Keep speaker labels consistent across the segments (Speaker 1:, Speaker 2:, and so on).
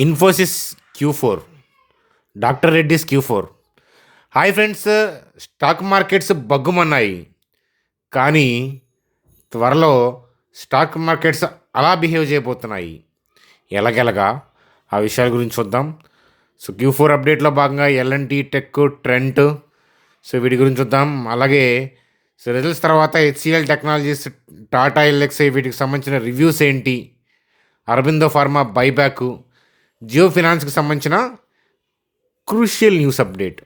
Speaker 1: Infosys Q4, doctor Reddy's Q4. Hi friends, stock markets బగ్గుమన్నాయి. కానీ త్వరలో స్టాక్ మార్కెట్స్ అలా బిహేవ్ చేయబోతున్నాయి. ఎలాగెలగా ఆ విషయాల గురించి చూద్దాం. సో Q4 అప్డేట్లో భాగంగా L&T టెక్, ట్రెంట్, సో వీటి గురించి చూద్దాం. అలాగే సో రిజల్ట్స్ తర్వాత HCL టెక్నాలజీస్, టాటా ఎల్ఎక్స్ఐ వీటికి సంబంధించిన రివ్యూస్ ఏంటి, అరబిందో ఫార్మా బైబ్యాక్, జియో ఫినాన్స్కి సంబంధించిన క్రూషియల్ న్యూస్ అప్డేట్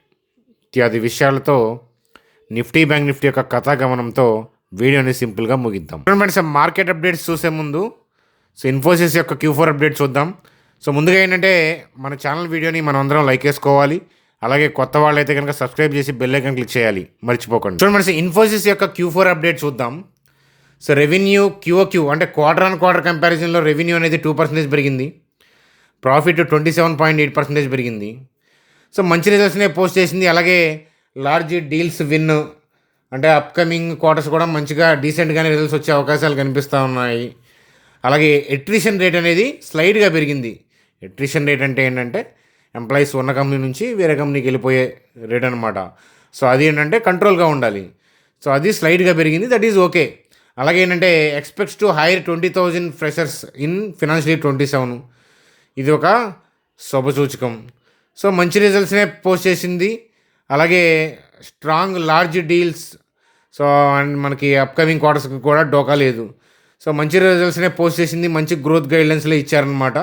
Speaker 1: ఇత్యాది విషయాలతో నిఫ్టీ బ్యాంక్ నిఫ్టీ యొక్క కథాగమనంతో వీడియోని సింపుల్గా ముగిద్దాం. ఫ్రెండ్స్, మార్కెట్ అప్డేట్స్ చూసే ముందు సో ఇన్ఫోసిస్ యొక్క Q4 అప్డేట్ చూద్దాం. సో ముందుగా ఏంటంటే మన ఛానల్ వీడియోని మనం అందరం లైక్ చేసుకోవాలి. అలాగే కొత్త వాళ్ళు అయితే కనుక సబ్స్క్రైబ్ చేసి బెల్ ఐకాన్ క్లిక్ చేయాలి, మర్చిపోకండి. చూడండి, ఇన్ఫోసిస్ యొక్క Q4 అప్డేట్ చూద్దాం. సో రెవెన్యూ QOQ అంటే క్వార్టర్ ఆన్ క్వార్టర్ కంపారిజన్లో రెవెన్యూ అనేది 2% పెరిగింది. ప్రాఫిట్ 27.8% పెరిగింది. సో మంచి రిజల్ట్స్నే పోస్ట్ చేసింది. అలాగే లార్జ్ డీల్స్ విన్ అంటే అప్కమింగ్ క్వార్టర్స్ కూడా మంచిగా డీసెంట్గానే రిజల్ట్స్ వచ్చే అవకాశాలు కనిపిస్తూ ఉన్నాయి. అలాగే ఎట్రిషన్ రేట్ అనేది స్లైడ్గా పెరిగింది. ఎట్రిషన్ రేట్ అంటే ఏంటంటే ఎంప్లాయీస్ ఉన్న కంపెనీ నుంచి వేరే కంపెనీకి వెళ్ళిపోయే రేట్ అనమాట. సో అది ఏంటంటే కంట్రోల్గా ఉండాలి. సో అది స్లైడ్గా పెరిగింది, దట్ ఈజ్ ఓకే. అలాగే ఏంటంటే expects to hire 20,000 freshers in financial year 27. ఇది ఒక శుభసూచకం. సో మంచి రిజల్ట్స్నే పోస్ట్ చేసింది. అలాగే strong large deals, so and మనకి అప్కమింగ్ క్వార్టర్స్కి కూడా డోకా లేదు. సో మంచి రిజల్ట్స్నే పోస్ట్ చేసింది, మంచి గ్రోత్ గైడ్లైన్స్లో ఇచ్చారనమాట.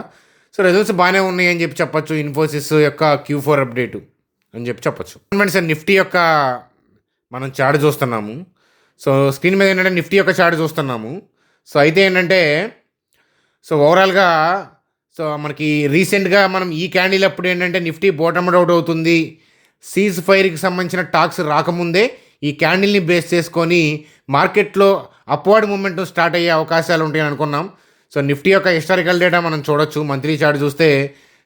Speaker 1: సో రిజల్ట్స్ బాగానే ఉన్నాయి అని చెప్పి చెప్పచ్చు. ఇన్ఫోసిస్ యొక్క Q4 అప్డేటు అని చెప్పి చెప్పచ్చు. సార్ నిఫ్టీ యొక్క మనం చార్ట్ చూస్తున్నాము. సో స్క్రీన్ మీద ఏంటంటే నిఫ్టీ యొక్క చార్ట్ చూస్తున్నాము. సో అయితే ఏంటంటే సో ఓవరాల్గా సో మనకి రీసెంట్గా మనం ఈ క్యాండిల్ అప్పుడు ఏంటంటే నిఫ్టీ బాటమ్ అవుట్ అవుతుంది. సీజ్ ఫైర్కి సంబంధించిన టాక్స్ రాకముందే ఈ క్యాండిల్ని బేస్ చేసుకొని మార్కెట్లో అప్వర్డ్ మూమెంట్ స్టార్ట్ అయ్యే అవకాశాలు ఉంటాయని అనుకున్నాం. సో నిఫ్టీ యొక్క హిస్టారికల్ డేటా మనం చూడొచ్చు. మంత్లీ చార్ట్ చూస్తే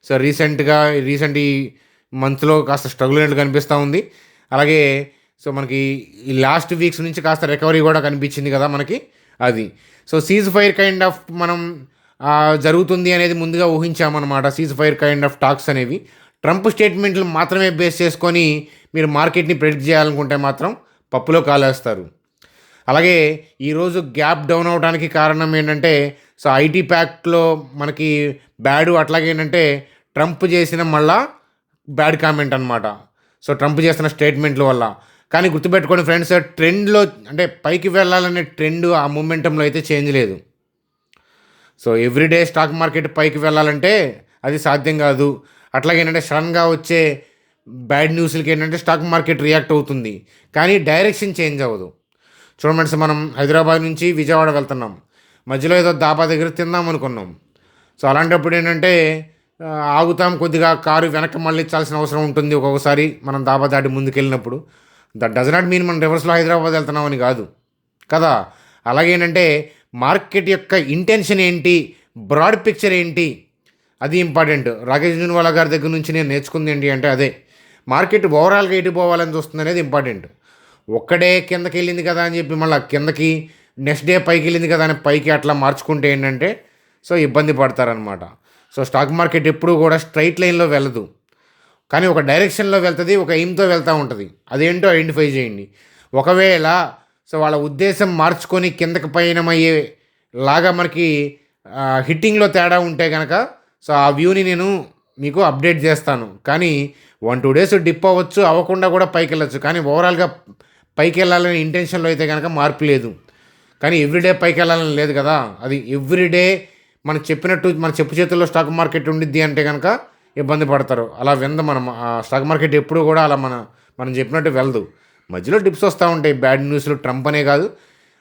Speaker 1: సో రీసెంట్ ఈ మంత్లో కాస్త స్ట్రగుల్ అయినట్టు కనిపిస్తూ ఉంది. అలాగే సో మనకి ఈ లాస్ట్ వీక్స్ నుంచి కాస్త రికవరీ కూడా కనిపించింది కదా మనకి అది. So cease fire kind of మనం జరుగుతుంది అనేది ముందుగా ఊహించామన్నమాట. Cease fire kind of talks అనేవి ట్రంప్ స్టేట్మెంట్లు మాత్రమే బేస్ చేసుకొని మీరు మార్కెట్ని ప్రెడిక్ట్ చేయాలనుకుంటే మాత్రం పప్పులో కాలేస్తారు. అలాగే ఈరోజు గ్యాప్ డౌన్ అవడానికి కారణం ఏంటంటే సో ఐటీ ప్యాక్ట్లో మనకి బ్యాడ్, అట్లాగే ఏంటంటే ట్రంప్ చేసిన మళ్ళా బ్యాడ్ కామెంట్ అనమాట. సో ట్రంప్ చేసిన స్టేట్మెంట్ల వల్ల. కానీ గుర్తుపెట్టుకోండి ఫ్రెండ్స్, ట్రెండ్లో అంటే పైకి వెళ్ళాలనే ట్రెండ్ ఆ మూమెంటంలో అయితే చేంజ్ లేదు. సో ఎవ్రీడే స్టాక్ మార్కెట్ పైకి వెళ్ళాలంటే అది సాధ్యం కాదు. అట్లాగే ఏంటంటే సడన్గా వచ్చే బ్యాడ్ న్యూస్లకి ఏంటంటే స్టాక్ మార్కెట్ రియాక్ట్ అవుతుంది, కానీ డైరెక్షన్ చేంజ్ అవ్వదు. చూడమంటే మనం హైదరాబాద్ నుంచి విజయవాడ వెళ్తున్నాం, మధ్యలో ఏదో దాబా దగ్గర తిందాం అనుకున్నాం. సో అలాంటప్పుడు ఏంటంటే ఆగుతాం, కొద్దిగా కారు వెనక్కి మళ్ళించాల్సిన అవసరం ఉంటుంది ఒక్కొక్కసారి మనం దాబా దాటి ముందుకెళ్ళినప్పుడు. దట్ డజ్ నాట్ మీన్ మనం రివర్స్లో హైదరాబాద్ వెళ్తున్నామని కాదు కదా. అలాగే ఏంటంటే మార్కెట్ యొక్క ఇంటెన్షన్ ఏంటి, బ్రాడ్ పిక్చర్ ఏంటి, అది ఇంపార్టెంట్. రాకేష్ జున్వాలా గారి దగ్గర నుంచి నేను నేర్చుకుంది ఏంటి అంటే అదే, మార్కెట్ ఓవరాల్గా ఎటు పోవాలని చూస్తుంది అనేది ఇంపార్టెంట్. ఒక్కడే కిందకి వెళ్ళింది కదా అని చెప్పి మళ్ళీ కిందకి, నెక్స్ట్ డే పైకి వెళ్ళింది కదా అని పైకి అట్లా మార్చుకుంటే ఏంటంటే సో ఇబ్బంది పడతారనమాట. సో స్టాక్ మార్కెట్ ఎప్పుడూ కూడా స్ట్రైట్ లైన్లో వెళ్ళదు, కానీ ఒక డైరెక్షన్లో వెళ్తుంది, ఒక ఎయిమ్తో వెళ్తూ ఉంటుంది. అదేంటో ఐడెంటిఫై చేయండి. ఒకవేళ సో వాళ్ళ ఉద్దేశం మార్చుకొని కిందకి పయనమయ్యే లాగా మనకి హిట్టింగ్లో తేడా ఉంటే కనుక సో ఆ వ్యూని నేను మీకు అప్డేట్ చేస్తాను. కానీ 1-2 డేస్ డిప్ అవ్వచ్చు, అవ్వకుండా కూడా పైకి వెళ్ళచ్చు. కానీ ఓవరాల్గా పైకి వెళ్ళాలనే ఇంటెన్షన్లో అయితే కనుక మార్పు లేదు. కానీ ఎవ్రీడే పైకి వెళ్ళాలని లేదు కదా. అది ఎవ్రీడే మనం చెప్పినట్టు మన చెప్పు చేతుల్లో స్టాక్ మార్కెట్ ఉండిద్ది అంటే కనుక ఇబ్బంది పడతారు. అలా మనం స్టాక్ మార్కెట్ ఎప్పుడూ కూడా అలా మనం చెప్పినట్టు వెళ్ళదు. మధ్యలో డిప్స్ వస్తూ ఉంటాయి. బ్యాడ్ న్యూస్లు, ట్రంప్ అనే కాదు,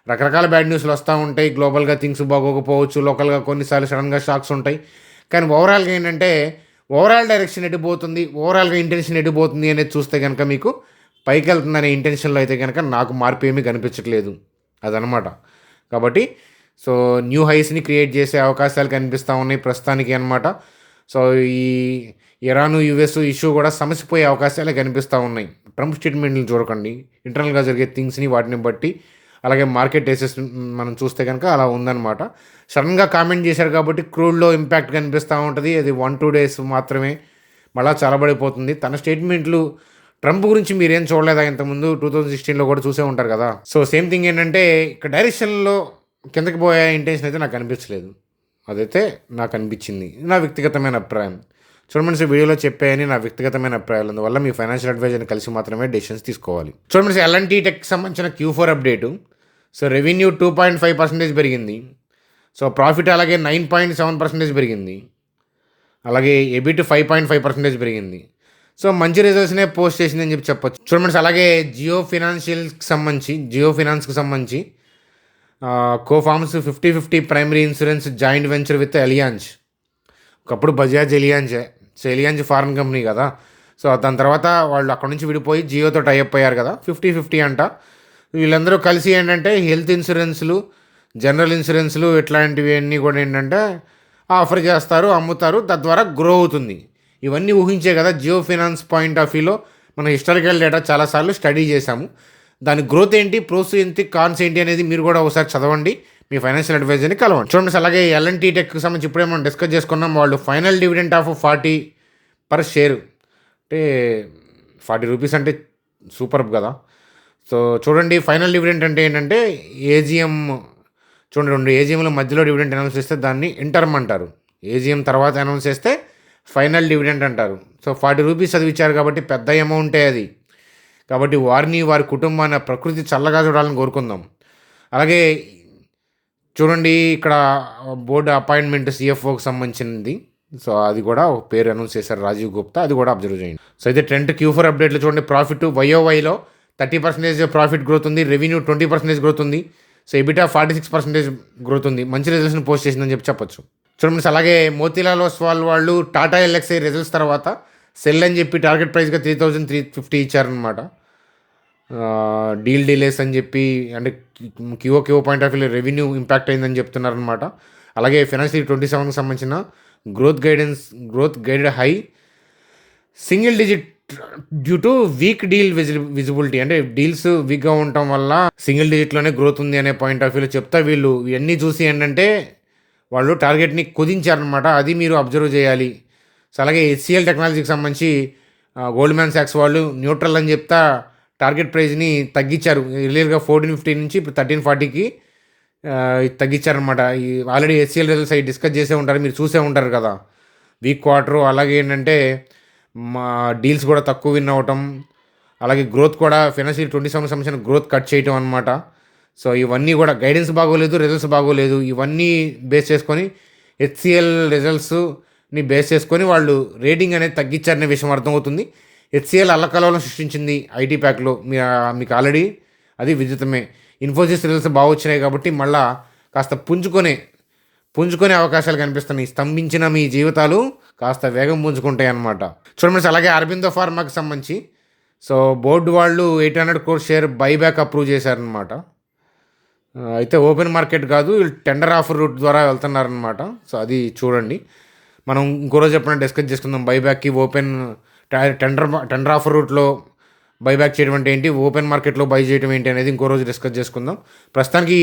Speaker 1: రకరకాల బ్యాడ్ న్యూస్లు వస్తూ ఉంటాయి. గ్లోబల్గా థింగ్స్ బాగోకపోవచ్చు, లోకల్గా కొన్నిసార్లు సడన్గా షాక్స్ ఉంటాయి. కానీ ఓవరాల్గా ఏంటంటే ఓవరాల్ డైరెక్షన్ ఎటుపోతుంది, ఓవరాల్గా ఇంటెన్షన్ ఎటుపోతుంది అనేది చూస్తే కనుక మీకు పైకి వెళ్తుందనే ఇంటెన్షన్లో అయితే కనుక నాకు మార్పు ఏమీ కనిపించట్లేదు అదనమాట. కాబట్టి సో న్యూ హైస్ని క్రియేట్ చేసే అవకాశాలు కనిపిస్తూ ఉన్నాయి ప్రస్తుతానికి అనమాట. సో ఈ ఇరాను యుఎస్ ఇష్యూ కూడా సమసిపోయే అవకాశాలే కనిపిస్తూ ఉన్నాయి. ట్రంప్ స్టేట్మెంట్లు చూడకండి, ఇంటర్నల్గా జరిగే థింగ్స్ని వాటిని బట్టి అలాగే మార్కెట్ వేసేస్ మనం చూస్తే కనుక అలా ఉందన్నమాట. సడన్గా కామెంట్ చేశారు కాబట్టి క్రూడ్లో ఇంపాక్ట్ కనిపిస్తూ ఉంటుంది. అది 1-2 డేస్ మాత్రమే మళ్ళా చల్లబడిపోతుంది. తన స్టేట్మెంట్లు ట్రంప్ గురించి మీరేం చూడలేదా ఇంతకుముందు 2016లో కూడా చూసే ఉంటారు కదా. సో సేమ్ థింగ్ ఏంటంటే ఇక్కడ డైరెక్షన్లో కిందకి పోయే ఇంటెన్షన్ అయితే నాకు అనిపించలేదు. అదైతే నాకు అనిపించింది, నా వ్యక్తిగతమైన అభిప్రాయం. చూడమని వీడియోలో చెప్పాయని నా వ్యక్తిగతమైన అభిప్రాయాలు, అందువల్ల మీ ఫైనాన్షియల్ అడ్వైజర్ని కలిసి మాత్రమే డెసిషన్స్ తీసుకోవాలి. చూడమని ఎల్ఎన్టీ టెక్కి సంబంధించిన Q4 అప్డేటు. సో రెవెన్యూ 2.5% పెరిగింది. సో ప్రాఫిట్ అలాగే 9.7% పెరిగింది. అలాగే ఎబిట్ 5.5% పెరిగింది. సో మంచి రిజల్ట్స్నే పోస్ట్ చేసిందని చెప్పొచ్చు. చూడమని అలాగే జియో ఫినాన్స్కి సంబంధించి కోఫార్మ్స్ 50-50 primary insurance joint venture with Allianz. ఒకప్పుడు బజాజ్ ఎలియాంజే. సో ఎలియాంజ్ ఫారెన్ కంపెనీ కదా. సో దాని తర్వాత వాళ్ళు అక్కడ నుంచి విడిపోయి జియోతో టైఅప్ అయ్యారు కదా. 50-50 అంట. వీళ్ళందరూ కలిసి ఏంటంటే హెల్త్ ఇన్సూరెన్స్లు, జనరల్ ఇన్సూరెన్స్లు ఇట్లాంటివి అన్నీ కూడా ఏంటంటే ఆఫర్ చేస్తారు, అమ్ముతారు, తద్వారా గ్రో అవుతుంది. ఇవన్నీ ఊహించే కదా జియో ఫినాన్స్ పాయింట్ ఆఫ్ వ్యూలో మనం హిస్టారికల్ డేటా చాలాసార్లు స్టడీ చేశాము. దాని గ్రోత్ ఏంటి, ప్రోస్ ఏంటి, కాన్స్ ఏంటి అనేది మీరు కూడా ఒకసారి చదవండి, మీ ఫైనాన్షియల్ అడ్వైజర్ని కలవండి. చూడండి అలాగే ఎల్ఎన్టీ టెక్కి సంబంధించి ఇప్పుడే మనం డిస్కస్ చేసుకున్నాం. వాళ్ళు final dividend of 40 per share, అంటే 40 రూపీస్ అంటే సూపర్బ్ కదా. సో చూడండి ఫైనల్ డివిడెంట్ అంటే ఏంటంటే ఏజిఎం, చూడండి 2 ఏజిఎంల మధ్యలో డివిడెంట్ అనౌన్స్ చేస్తే దాన్ని ఇంటర్మ్ అంటారు. ఏజిఎం తర్వాత అనౌన్స్ చేస్తే ఫైనల్ డివిడెంట్ అంటారు. సో 40 రూపీస్ చదివించారు కాబట్టి పెద్ద అమౌంటే అది. కాబట్టి వారిని, వారి కుటుంబాన్ని ప్రకృతి చల్లగా చూడాలని కోరుకుందాం. అలాగే చూడండి ఇక్కడ బోర్డు అపాయింట్మెంట్ CFOకి సంబంధించింది. సో అది కూడా ఒక పేరు అనౌన్స్ చేశారు, రాజీవ్ గుప్తా. అది కూడా అబ్జర్వ్ చేయండి. సో అయితే ట్రెండ్ Q4 అప్డేట్లో చూడండి ప్రాఫిట్ YOYలో 30% ప్రాఫిట్ గ్రోత్ ఉంది. రెవెన్యూ 20% గ్రోత్ ఉంది. సో ఎబిటా 46% గ్రోత్ ఉంది. మంచి రిజల్ట్స్ని పోస్ట్ చేసిందని చెప్పొచ్చు. చూడండి అలాగే మోతీలాల్ ఓస్వాల్ వాళ్ళు టాటా LXI రిజల్ట్స్ తర్వాత సెల్ అని చెప్పి టార్గెట్ ప్రైస్గా 3,350 ఇచ్చారనమాట. డీల్ డిలేస్ అని చెప్పి, అంటే QOQ పాయింట్ ఆఫ్ వ్యూలో రెవెన్యూ ఇంపాక్ట్ అయిందని చెప్తున్నారనమాట. అలాగే ఫైనాన్షియల్ 27కి సంబంధించిన growth guided high single digit due to week deal visibility, అంటే డీల్స్ వీక్గా ఉండటం వల్ల సింగిల్ డిజిట్లోనే గ్రోత్ ఉంది అనే పాయింట్ ఆఫ్ వ్యూలో చెప్తా వీళ్ళు ఇవన్నీ చూసి ఏంటంటే వాళ్ళు టార్గెట్ని కుదించారనమాట. అది మీరు అబ్జర్వ్ చేయాలి. సో అలాగే HCL టెక్నాలజీకి సంబంధించి గోల్డ్మ్యాన్ సాక్స్ వాళ్ళు న్యూట్రల్ అని చెప్తా టార్గెట్ ప్రైస్ని తగ్గించారు. ఎర్లియర్గా 1450 నుంచి ఇప్పుడు 1340కి తగ్గించారనమాట. ఈ ఆల్రెడీ HCL రిజల్ట్స్ అవి డిస్కస్ చేసే ఉంటారు, మీరు చూసే ఉంటారు కదా. వీక్ క్వార్టర్, అలాగే ఏంటంటే మా డీల్స్ కూడా తక్కువ విన్ అవ్వటం, అలాగే గ్రోత్ కూడా ఫైనాన్షియల్ 27 సంబంధించిన గ్రోత్ కట్ చేయటం అనమాట. సో ఇవన్నీ కూడా గైడెన్స్ బాగోలేదు, రిజల్ట్స్ బాగోలేదు. ఇవన్నీ బేస్ చేసుకొని HCL రిజల్ట్స్ని బేస్ చేసుకొని వాళ్ళు రేటింగ్ అనేది తగ్గించారనే విషయం అర్థమవుతుంది. HCL అల్లకల్లోలం సృష్టించింది ఐటీ ప్యాక్లో, మీకు ఆల్రెడీ అది విదితమే. ఇన్ఫోసిస్ రిజల్ట్స్ బాగా వచ్చినాయి కాబట్టి మళ్ళీ కాస్త పుంజుకునే అవకాశాలు కనిపిస్తున్నాయి. స్తంభించిన మీ జీవితాలు కాస్త వేగం పుంజుకుంటాయి అన్నమాట. చూడండి అలాగే అరబిందో ఫార్మాకి సంబంధించి సో బోర్డు వాళ్ళు 800 crore షేర్ బైబ్యాక్ అప్రూవ్ చేశారనమాట. అయితే ఓపెన్ మార్కెట్ కాదు, వీళ్ళు టెండర్ ఆఫర్ రూట్ ద్వారా వెళ్తున్నారనమాట. సో అది చూడండి, మనం ఇంకో రోజు ఎప్పుడైనా డిస్కస్ చేసుకుందాం. బైబ్యాక్కి ఓపెన్ టెండర్ ఆఫర్ రూట్లో బైబ్యాక్ చేయడం అంటే ఏంటి, ఓపెన్ మార్కెట్లో బై చేయడం ఏంటి అనేది ఇంకో రోజు డిస్కస్ చేసుకుందాం. ప్రస్తుతానికి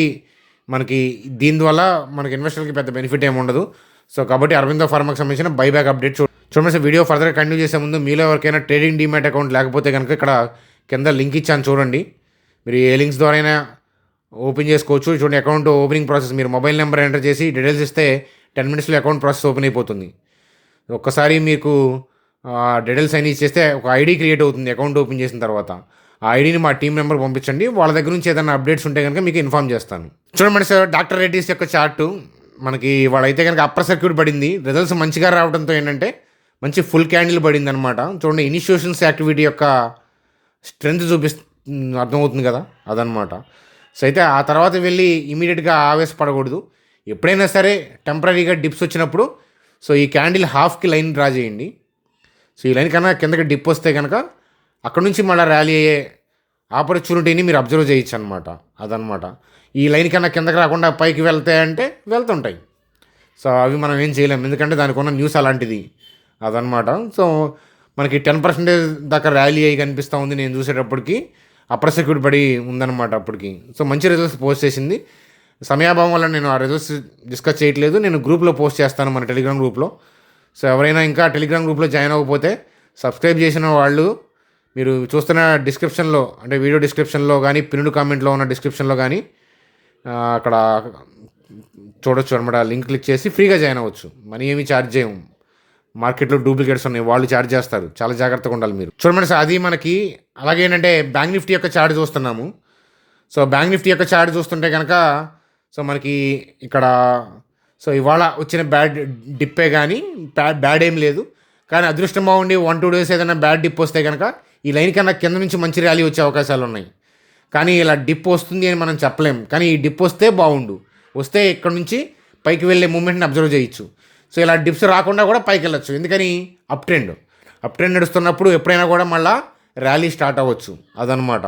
Speaker 1: మనకి దీని వల్ల మనకి ఇన్వెస్టర్కి పెద్ద బెనిఫిట్ ఏమి ఉండదు. సో కాబట్టి అరబిందో ఫార్మాకి సంబంధించిన బైబ్యాక్ అప్డేట్ చూడండి. వీడియో ఫర్దర్గా కంటిన్యూ చేసే ముందు మీలో ఎవరికైనా ట్రేడింగ్ డీమ్యాట్ అకౌంట్ లేకపోతే కనుక ఇక్కడ కింద లింక్ ఇచ్చాను చూడండి. మీరు ఏ లింక్స్ ద్వారా అయినా ఓపెన్ చేసుకోవచ్చు. చూడండి అకౌంట్ ఓపెనింగ్ ప్రాసెస్, మీరు మొబైల్ నెంబర్ ఎంటర్ చేసి డీటెయిల్స్ ఇస్తే 10 minutesలో అకౌంట్ ప్రాసెస్ ఓపెన్ అయిపోతుంది. ఒక్కసారి మీకు డీటెయిల్స్ అన్ని ఇచ్చేస్తే ఒక ఐడి క్రియేట్ అవుతుంది అకౌంట్ ఓపెన్ చేసిన తర్వాత. ఆ ఐడిని మా టీం మెంబర్ పంపించండి, వాళ్ళ దగ్గర నుంచి ఏదైనా అప్డేట్స్ ఉంటే కనుక మీకు ఇన్ఫామ్ చేస్తాను. చూడండి సార్, డాక్టర్ రెడ్డిస్ యొక్క చార్టు మనకి వాళ్ళైతే కనుక అప్పర్ సర్క్యూట్ పడింది. రిజల్ట్స్ మంచిగా రావడంతో ఏంటంటే మంచి ఫుల్ క్యాండిల్ పడింది అనమాట. చూడండి ఇనిషియేషన్స్ యాక్టివిటీ యొక్క స్ట్రెంత్ అర్థమవుతుంది కదా, అదనమాట. సో అయితే ఆ తర్వాత వెళ్ళి ఇమీడియట్గా ఆవేశపడకూడదు. ఎప్పుడైనా సరే టెంపరీగా డిప్స్ వచ్చినప్పుడు సో ఈ క్యాండిల్ హాఫ్కి లైన్ డ్రా చేయండి. సో ఈ లైన్ కన్నా కిందకి డిప్ వస్తే కనుక అక్కడ నుంచి మళ్ళీ ర్యాలీ అయ్యే ఆపర్చునిటీని మీరు అబ్జర్వ్ చేయొచ్చు అనమాట, అదనమాట. ఈ లైన్ కన్నా కిందకి రాకుండా పైకి వెళ్తాయంటే వెళ్తుంటాయి. సో అవి మనం ఏం చేయలేం, ఎందుకంటే దానికి ఉన్న న్యూస్ అలాంటిది, అదనమాట. సో మనకి 10% దాకా ర్యాలీ అయ్యి కనిపిస్తూ ఉంది నేను చూసేటప్పటికి. అప్పర్ సెక్యూరిటీ పడి ఉందన్నమాట అప్పటికి. సో మంచి రిజల్ట్స్ పోస్ట్ చేసింది. సమయాభావం వల్ల నేను ఆ రిజల్ట్స్ డిస్కస్ చేయట్లేదు. నేను గ్రూప్లో పోస్ట్ చేస్తాను, మన టెలిగ్రామ్ గ్రూప్లో. సో ఎవరైనా ఇంకా టెలిగ్రామ్ గ్రూప్లో జాయిన్ అవ్వకపోతే సబ్స్క్రైబ్ చేసిన వాళ్ళు మీరు చూస్తున్న డిస్క్రిప్షన్లో, అంటే వీడియో డిస్క్రిప్షన్లో కానీ పిన్నుడు కామెంట్లో ఉన్న డిస్క్రిప్షన్లో కానీ అక్కడ చూడొచ్చు అనమాట. లింక్ క్లిక్ చేసి ఫ్రీగా జాయిన్ అవ్వచ్చు. మనీ ఏమీ ఛార్జ్ చేయము. మార్కెట్లో డూప్లికేట్స్ ఉన్నాయి, వాళ్ళు ఛార్జ్ చేస్తారు. చాలా జాగ్రత్తగా ఉండాలి మీరు. చూడమండి సార్, అది మనకి అలాగేంటంటే బ్యాంక్ నిఫ్టీ యొక్క చార్ట్ చూస్తున్నాము. సో బ్యాంక్ నిఫ్టీ యొక్క చార్ట్ చూస్తుంటే కనుక సో మనకి ఇక్కడ సో ఇవాళ వచ్చిన బ్యాడ్ డిప్పే కానీ బ్యాడ్ ఏం లేదు. కానీ అదృష్టం బాగుండి 1-2 డేస్ ఏదైనా బ్యాడ్ డిప్ వస్తే కనుక ఈ లైన్ కన్నా కింద నుంచి మంచి ర్యాలీ వచ్చే అవకాశాలు ఉన్నాయి. కానీ ఇలా డిప్ వస్తుంది అని మనం చెప్పలేం. కానీ ఈ డిప్ వస్తే బాగుండు, వస్తే ఇక్కడ నుంచి పైకి వెళ్ళే మూమెంట్ని అబ్జర్వ్ చేయొచ్చు. సో ఇలా డిప్స్ రాకుండా కూడా పైకి వెళ్ళొచ్చు. ఎందుకని అప్ ట్రెండ్ నడుస్తున్నప్పుడు ఎప్పుడైనా కూడా మళ్ళీ ర్యాలీ స్టార్ట్ అవ్వచ్చు, అదనమాట.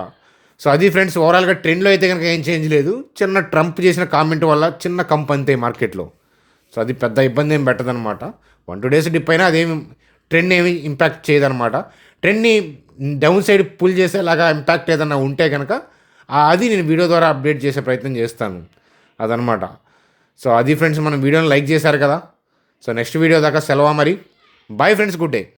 Speaker 1: సో అది ఫ్రెండ్స్, ఓవరాల్గా ట్రెండ్లో అయితే కనుక ఏం చేంజ్ లేదు. చిన్న ట్రంప్ చేసిన కామెంట్ వల్ల చిన్న కంప్ అంతే మార్కెట్లో. సో అది పెద్ద ఇబ్బంది ఏం పెట్టదనమాట. 1-2 డేస్ డిప్ అయినా అదేమి ట్రెండ్ ఏమి ఇంపాక్ట్ చేయదనమాట. ట్రెండ్ని డౌన్ సైడ్ పుల్ చేసేలాగా ఇంపాక్ట్ ఏదన్నా ఉంటే కనుక అది నేను వీడియో ద్వారా అప్డేట్ చేసే ప్రయత్నం చేస్తాను, అదనమాట. సో అది ఫ్రెండ్స్, మనం వీడియోని లైక్ చేశారు కదా. సో నెక్స్ట్ వీడియో దాకా సెలవు మరి. Bye friends, good day.